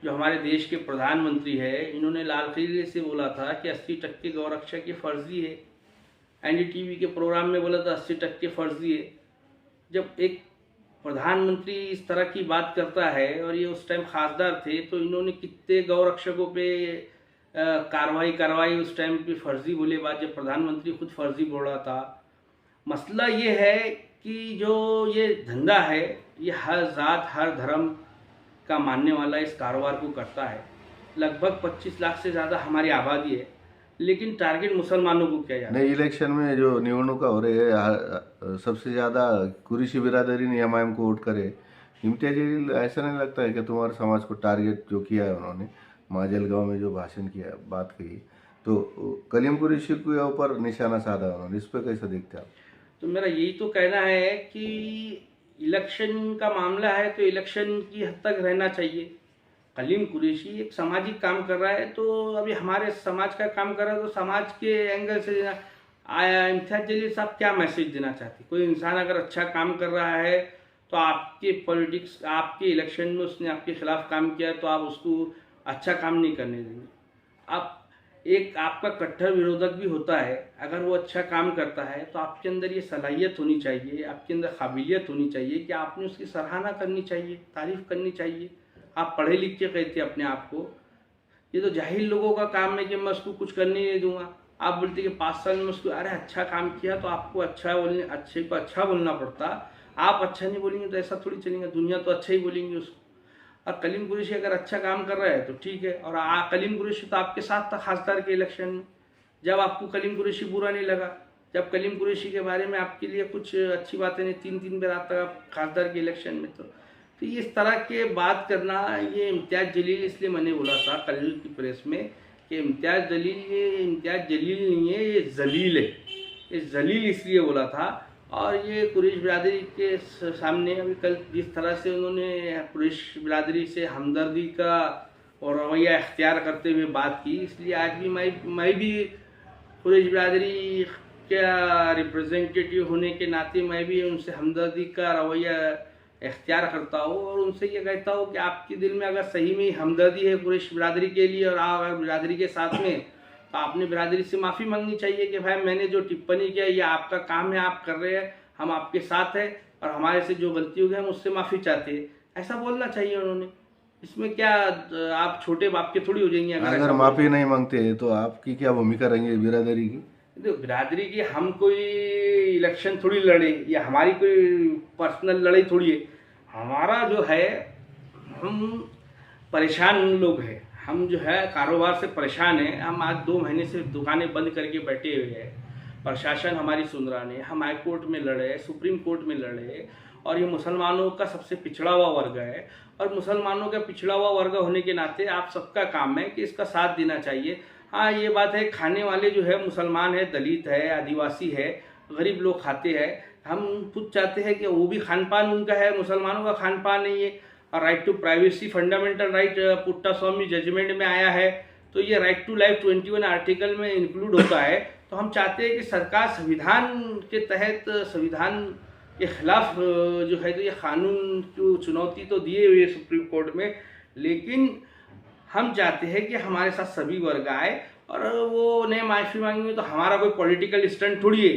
जो हमारे देश के प्रधानमंत्री है, इन्होंने लाल किले से बोला था कि 80% गौरक्षा की फर्जी है। एनडीटीवी के प्रोग्राम में बोला था 80% फर्जी है। जब एक प्रधानमंत्री इस तरह की बात करता है, और ये उस टाइम खासदार थे, तो इन्होंने कितने गौरक्षकों पे कार्रवाई करवाई उस टाइम पे, फर्जी बोले बात, जब प्रधानमंत्री खुद फर्जी बोल रहा था। मसला ये है कि जो ये धंधा है, ये हर जात हर धर्म का मानने वाला इस कारोबार को करता है। लगभग 25 लाख से ज़्यादा हमारी आबादी है, लेकिन टारगेट मुसलमानों को किया जा रहा है। नहीं, इलेक्शन में जो निवडणुका हो रही है, सबसे ज़्यादा कुरैशी बिरादरी ने एमआईएम को वोट करे। इम्तियाज जलील, ऐसा नहीं लगता है कि तुम्हारे समाज को टारगेट जो किया है उन्होंने, माजलगांव में जो भाषण किया, बात कही, तो कलीम कुरैशी के ऊपर निशाना साधा उन्होंने, इस पर कैसा देखते आप? तो मेरा यही तो कहना है कि इलेक्शन का मामला है तो इलेक्शन की हद तक रहना चाहिए। कलीम कुरैशी एक सामाजिक काम कर रहा है, तो अभी हमारे समाज का काम कर रहा है, तो समाज के एंगल से आया। इम्तियाज जलील साहब क्या मैसेज देना चाहते? कोई इंसान अगर अच्छा काम कर रहा है तो आपके पॉलिटिक्स, आपके इलेक्शन में उसने आपके खिलाफ काम किया है, तो आप उसको अच्छा काम नहीं करने देंगे। आप एक आपका कट्टर विरोधक भी होता है, अगर वो अच्छा काम करता है तो आपके अंदर ये सलाहियत होनी चाहिए, आपके अंदर काबिलियत होनी चाहिए कि आपने उसकी सराहना करनी चाहिए, तारीफ करनी चाहिए। आप पढ़े लिख के कहते अपने आप को, ये तो जाहिल लोगों का काम है कि मैं उसको कुछ करने नहीं दूंगा। आप बोलते कि 5 साल में उसको अरे अच्छा काम किया, तो आपको अच्छा बोलने, अच्छे को अच्छा बोलना पड़ता। आप अच्छा नहीं बोलेंगे तो ऐसा थोड़ी चलेगा, दुनिया तो अच्छा ही बोलेंगे उसको। और कलीम कुरैशी अगर अच्छा काम कर रहा है तो ठीक है। और कलीम कुरैशी तो आपके साथ था खासदार के इलेक्शन में, जब आपको कलीम कुरैशी बुरा नहीं लगा, जब कलीम कुरैशी के बारे में आपके लिए कुछ अच्छी बातें नहीं, 3-3 बार आता खासदार के इलेक्शन में, तो इस तरह के बात करना, ये इम्तियाज जलील, इसलिए मैंने बोला था कल की प्रेस में कि इम्तियाज जलील, ये इम्तियाज जलील नहीं है, ये जलील है। ये जलील इसलिए बोला था। और ये कुरैश बिरादरी के सामने अभी कल जिस तरह से उन्होंने कुरैश बिरादरी से हमदर्दी का और रवैया इख्तियार करते हुए बात की, इसलिए आज भी मैं भी कुरैश बिरादरी का रिप्रेजेंटेटिव होने के नाते मैं भी उनसे हमदर्दी का रवैया इख्तियार करता हूँ, और उनसे ये कहता हूँ कि आपके दिल में अगर सही में हमदर्दी है कुरैश बिरादरी के लिए, और आप अगर बिरादरी के साथ में, तो आपने बिरादरी से माफ़ी मांगनी चाहिए कि भाई मैंने जो टिप्पणी किया, ये आपका काम है, आप कर रहे हैं, हम आपके साथ हैं, और हमारे से जो गलती हो गई हम उससे माफ़ी चाहते हैं, ऐसा बोलना चाहिए उन्होंने। इसमें क्या आप छोटे बाप के थोड़ी हो जाएंगे अगर माफी नहीं मांगते तो आपकी क्या भूमिका रहेंगी बिरादरी की? देखो, बिरादरी की हम कोई इलेक्शन थोड़ी लड़े, या हमारी कोई पर्सनल लड़ाई थोड़ी है। हमारा जो है, हम परेशान लोग हैं, हम जो है कारोबार से परेशान हैं। हम आज 2 महीने से दुकानें बंद करके बैठे हुए हैं, प्रशासन हमारी सुन रहा नहीं। हम हाई कोर्ट में लड़े, सुप्रीम कोर्ट में लड़े, और ये मुसलमानों का सबसे पिछड़ा हुआ वर्ग है, और मुसलमानों का पिछड़ा हुआ वर्ग होने के नाते आप सबका काम है कि इसका साथ देना चाहिए। हाँ, ये बात है, खाने वाले जो है मुसलमान है, दलित है, आदिवासी है, गरीब लोग खाते हैं। हम खुद चाहते हैं कि वो भी खान पान उनका है, मुसलमानों का खान पान नहीं है। और right to privacy, fundamental right Puttaswamy judgment में आया है, तो ये राइट टू लाइफ 21 आर्टिकल में इंक्लूड होता है। तो हम चाहते हैं कि सरकार संविधान के तहत, संविधान के खिलाफ जो है, तो ये कानून को चुनौती तो दिए हुई है सुप्रीम कोर्ट में, लेकिन हम चाहते हैं कि हमारे साथ सभी वर्ग आए, और वो ने माफ़ी मांगी तो हमारा कोई पॉलिटिकल स्टंट थोड़ी है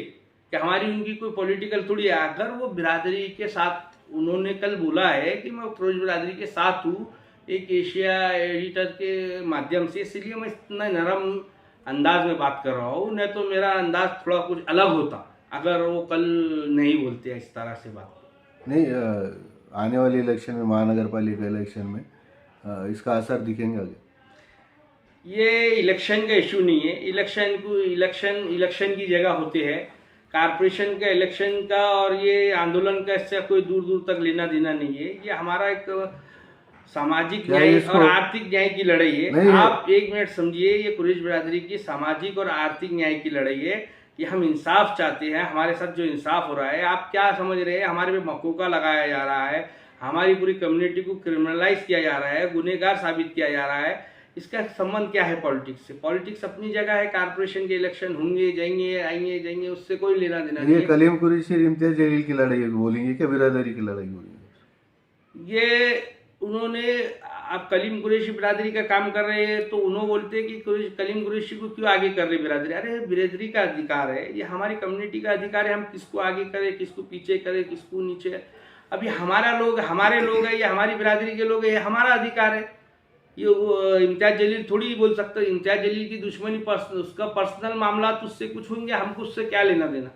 कि हमारी उनकी कोई पॉलिटिकल थोड़ी है। अगर वो बिरादरी के साथ, उन्होंने कल बोला है कि मैं कुरैश बिरादरी के साथ हूँ एक एशिया एडिटर के माध्यम से, इसलिए मैं इतना नरम अंदाज में बात कर रहा हूँ, नहीं तो मेरा अंदाज थोड़ा कुछ अलग होता अगर वो कल नहीं बोलते इस तरह से बात। नहीं, आने वाली इलेक्शन में, महानगर पालिका इलेक्शन में इसका असर दिखेंगे आगे? ये इलेक्शन का इशू नहीं है। इलेक्शन की जगह होते हैं, कारपोरेशन का, इलेक्शन का, और ये आंदोलन का इससे कोई दूर दूर तक लेना देना नहीं है। ये हमारा एक सामाजिक न्याय और आर्थिक न्याय की लड़ाई है। आप एक मिनट समझिए, ये कुरैश बिरादरी की सामाजिक और आर्थिक न्याय की लड़ाई है। ये हम इंसाफ चाहते हैं, हमारे साथ जो इंसाफ हो रहा है, आप क्या समझ रहे हैं, हमारे पे मकोका लगाया जा रहा है, हमारी पूरी कम्युनिटी को क्रिमिनलाइज किया जा रहा है, गुनहगार साबित किया जा रहा है। इसका संबंध क्या है पॉलिटिक्स से? पॉलिटिक्स अपनी जगह है, कारपोरेशन के इलेक्शन होंगे, जाएंगे, आएंगे, जाएंगे, उससे कोई लेना देना नहीं। ये कलीम कुरैशी इम्तियाज जलील की लड़ाई बोलेंगे क्या बिरादरी की लड़ाई बोलेंगे? ये उन्होंने, आप कलीम कुरैशी बिरादरी का काम कर रहे हैं तो उन्होंने बोलते हैं कि कलीम कुरैशी को क्यों आगे कर रहे बिरादरी। अरे बिरादरी का अधिकार है, ये हमारी कम्युनिटी का अधिकार है, हम किसको आगे करें, किसको पीछे करें, किसको नीचे। अभी हमारे लोग है, ये हमारी बिरादरी के लोग है, ये हमारा अधिकार है। ये इम्तियाज जलील थोड़ी बोल सकते। इम्तियाज जलील की दुश्मनी उसका पर्सनल मामला तो उससे कुछ होंगे, हमको उससे क्या लेना देना।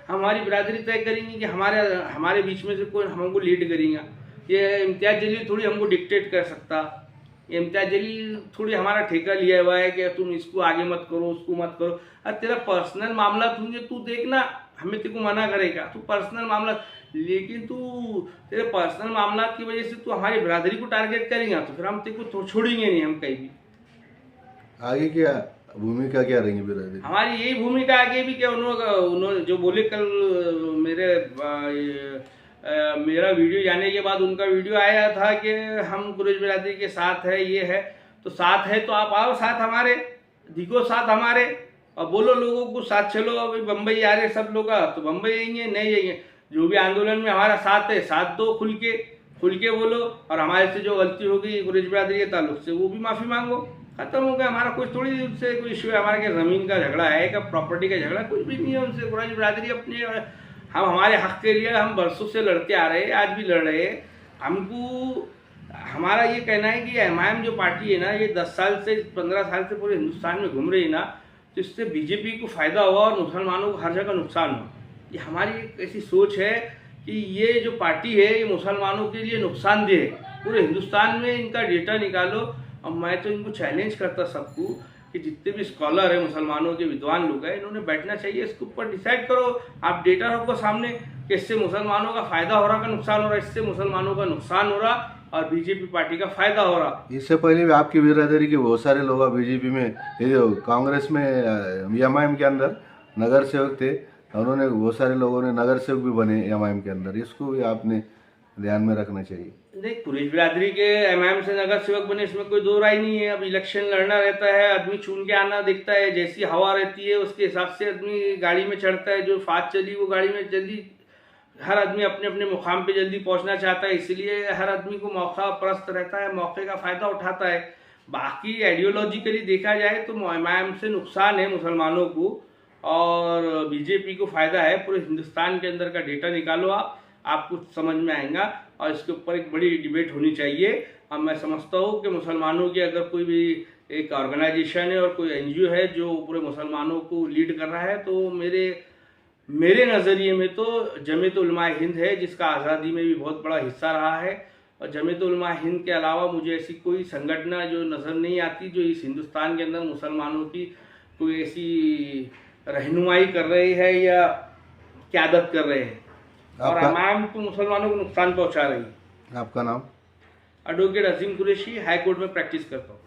हमारी बिरादरी तय करेंगी कि हमारे बीच में से कोई हमको लीड करेगा। ये इम्तियाज जलील थोड़ी हमको डिक्टेट कर सकता। ये इम्तियाज जलील थोड़ी हमारा ठेका लिया हुआ है कि तुम इसको आगे मत करो, उसको मत करो। अब तेरा पर्सनल मामला तुझे तू देखना, हमें तेरे को मना करेगा, तू पर्सनल मामला। लेकिन तू तेरे पर्सनल मामला की वजह से तू हमारी बिरादरी को टारगेट करेगा तो फिर हम तेरे को छोड़ेंगे नहीं, हम कहीं भी। आगे क्या भूमिका क्या रहेंगी बिरादरी? हमारी यही भूमिका आगे भी, क्या उन्होंने जो बोले कल मेरा वीडियो जाने के बाद उनका वीडियो आया था कि हम कुरैश बिरादरी के साथ है, ये है तो साथ है तो आप आओ साथ हमारे, दिखो साथ हमारे और बोलो लोगों को साथ चलो। अभी बम्बई आ रहे सब लोग तो बम्बई आएंगे, नहीं जाएंगे। जो भी आंदोलन में हमारा साथ है, साथ दो, खुल के बोलो। और हमारे से जो गलती होगी कुरैश बिरादरी के ताल्लुक से वो भी माफ़ी मांगो, खत्म हो गया। हमारा कुछ थोड़ी उससे कोई इशू है, हमारे के ज़मीन का झगड़ा है, का प्रॉपर्टी का झगड़ा, कुछ भी नहीं है उनसे। कुरैश बिरादरी अपने, हम हमारे हक के लिए हम बरसों से लड़ते आ रहे हैं, आज भी लड़ रहे हैं। हमको, हमारा ये कहना है कि एमआईएम जो पार्टी है ना, ये 10 साल से 15 साल से पूरे हिंदुस्तान में घूम रही है ना, तो इससे बीजेपी को फ़ायदा हुआ और मुसलमानों को हर जगह नुकसान हुआ। ये हमारी एक ऐसी सोच है कि ये जो पार्टी है ये मुसलमानों के लिए नुकसानदेह है। पूरे हिंदुस्तान में इनका डेटा निकालो। और मैं तो इनको चैलेंज करता सबको कि जितने भी स्कॉलर है, मुसलमानों के विद्वान लोग हैं, इन्होंने बैठना चाहिए, इसके ऊपर डिसाइड करो। आप डेटा रखो सामने कि इससे मुसलमानों का फ़ायदा हो रहा का नुकसान हो रहा, इससे मुसलमानों का नुकसान हो रहा और बीजेपी पार्टी का फ़ायदा हो रहा। इससे पहले भी आपकी बिरादरी के बहुत सारे लोग बीजेपी में, ये जो कांग्रेस में एमआईएम के अंदर नगर सेवक थे, उन्होंने बहुत सारे लोगों ने नगर सेवक भी बने एमआईएम के अंदर। इसको भी आपने ध्यान में रखना चाहिए। नहीं, कुरैश बिरादरी के एमआईएम से नगर सेवक बने, इसमें कोई दो राय नहीं है। अब इलेक्शन लड़ना रहता है, आदमी चुन के आना दिखता है, जैसी हवा रहती है उसके हिसाब से आदमी गाड़ी में चढ़ता है। जो फास्ट चली वो गाड़ी में जल्दी, हर आदमी अपने अपने मुकाम पे जल्दी पहुंचना चाहता है, इसलिए हर आदमी को मौका परस्त रहता है, मौके का फ़ायदा उठाता है। बाकी आइडियोलॉजिकली देखा जाए तो एमआईएम से नुकसान है मुसलमानों को और बीजेपी को फ़ायदा है। पूरे हिंदुस्तान के अंदर का डेटा निकालो आपको समझ में आएगा और इसके ऊपर एक बड़ी डिबेट होनी चाहिए। और मैं समझता हूँ कि मुसलमानों की अगर कोई भी एक ऑर्गेनाइजेशन है और कोई एनजीओ है जो पूरे मुसलमानों को लीड कर रहा है, तो मेरे नज़रिए में तो जमीयत उलमा हिंद है, जिसका आज़ादी में भी बहुत बड़ा हिस्सा रहा है। और जमीयत उलमा हिंद के अलावा मुझे ऐसी कोई संगठन जो नज़र नहीं आती जो इस हिंदुस्तान के अंदर मुसलमानों की कोई ऐसी रहनुमाई कर रही है या क़यादत कर रहे हैं और एमआईएम तो मुसलमानों को नुकसान पहुंचा रही है। आपका नाम? एडवोकेट अजीम कुरैशी, हाई कोर्ट में प्रैक्टिस करता हूँ।